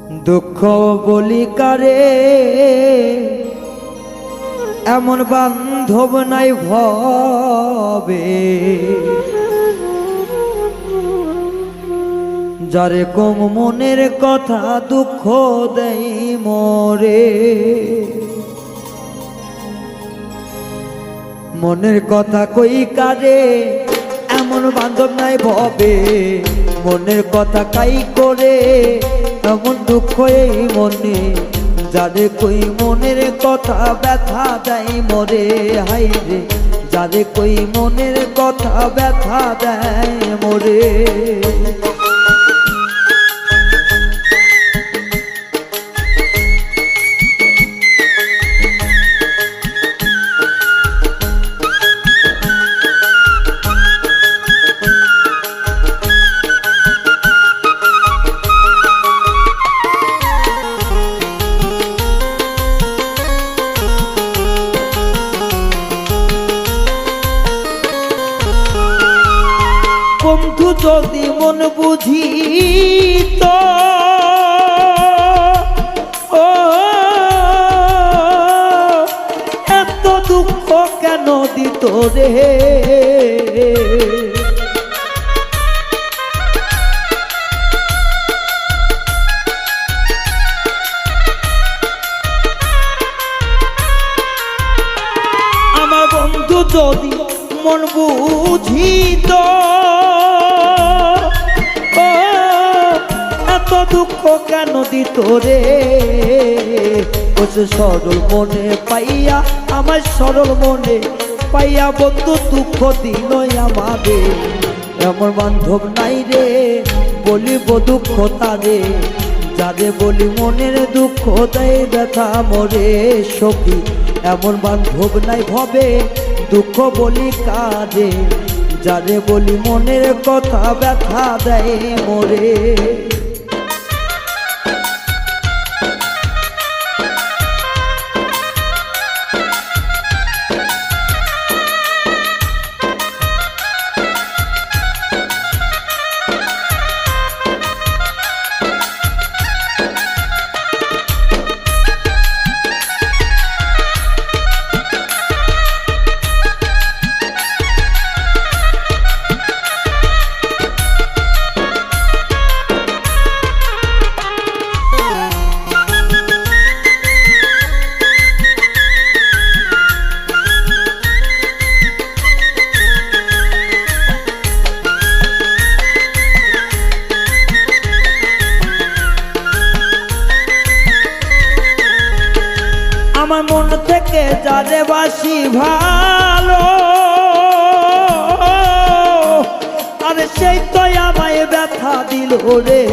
দুঃখ বলি কারে এমন বান্ধব নাই ভবে, যারে কম মনের কথা দুঃখ দেই মোরে। মনের কথা কই কারে এমন বান্ধব নাই ভবে, মনের কথা কাই করে এমন দুঃখ এই মনে, যারে কই মনের কথা ব্যথা দেয় মোরে। হাই রে যারে কই মনের কথা ব্যথা দেয় মোরে। বন্ধু যদি মন বুঝিত এত দুঃখ কেন দিত রে। আমার বন্ধু যদি মন বুঝিত এত দুঃখ কেন দিত রে। সরল মনে পাইয়া আমার সরল মনে পাইয়া বন্ধু দুঃখ দিল আমাদের। এমন বান্ধব নাই রে বলিব দুঃখ তারে, যারে বলি মনের দুঃখ দেয় ব্যথা মোরে। সখী এমন বান্ধব নাই ভবে দুঃখ বলি কারে, যারে বলি মনের কথা ব্যথা দেয় মোরে। আমার মন থেকে যারে বাসি ভালো, আরে সেই তো আমায় ব্যথা দিল রে।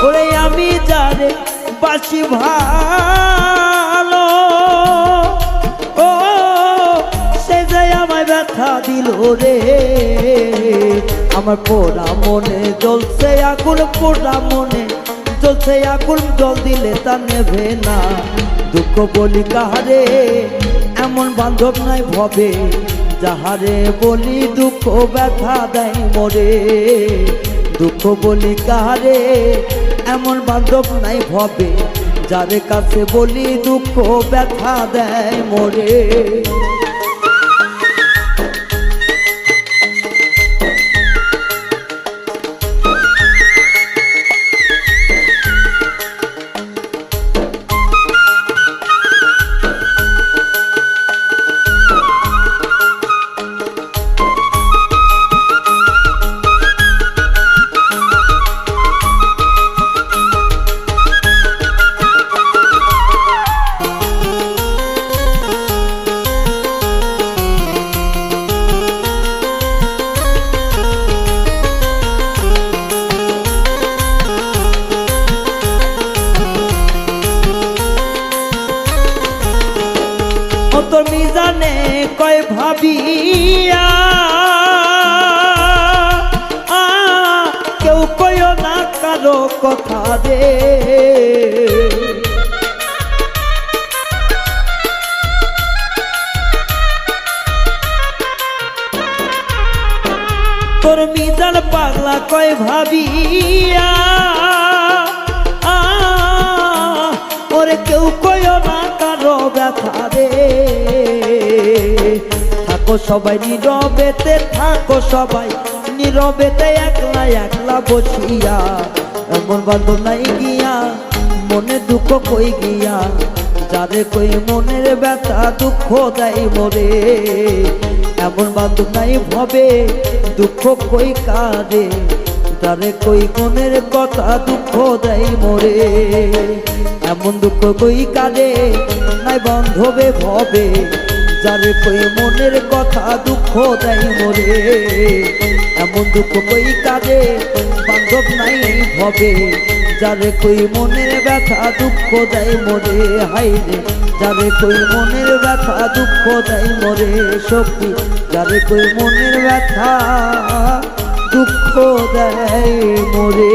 ওরে আমি যারে বাসি ভালো ব্যথা দিল রে। আমার পোড়া মনে জ্বলছে আগুন, পোড়া মনে জ্বলছে আগুন, জল দিলে তা নেবে না। দুঃখ বলি কাহারে এমন বান্ধব নাই ভবে, যাহারে বলি দুঃখ ব্যথা দেয় মোরে। দুঃখ বলি কাহারে এমন বান্ধব নাই ভবে, যারে কাছে বলি দুঃখ ব্যথা দেয় মোরে। তোর মিজানে কয় ভাবিয়া কেউ কয় না কারো কথা রে। পাগলা কয় ভাবিয়া ওরে কেউ কয় না কারো ব্যথা রে থাকো সবাই নীরবেতে থাকো সবাই নীরবেতে একলা একলা বসিয়া এমন বান্ধব নাই গিয়া মনে দুঃখ কই গিয়া যারে কই মনের ব্যথা দুঃখ দেয় মরে এমন বান্ধব নাই ভবে দুঃখ কই কারে যারে কই মনের কথা দুঃখ দেয় মরে এমন দুঃখ কই কারে নাই বান্ধবে ভবে যারে কই মনের কথা দুঃখ দেয় মরে এমন দুঃখ কই কারে বান্ধব নাই ভবে যারে কই মনের ব্যথা দুঃখ দেয় মরে হাইরে যারে কই মনের ব্যথা দুঃখ দেয় মরে সখী যারে কই মনের ব্যথা দুঃখ দেয় মরে।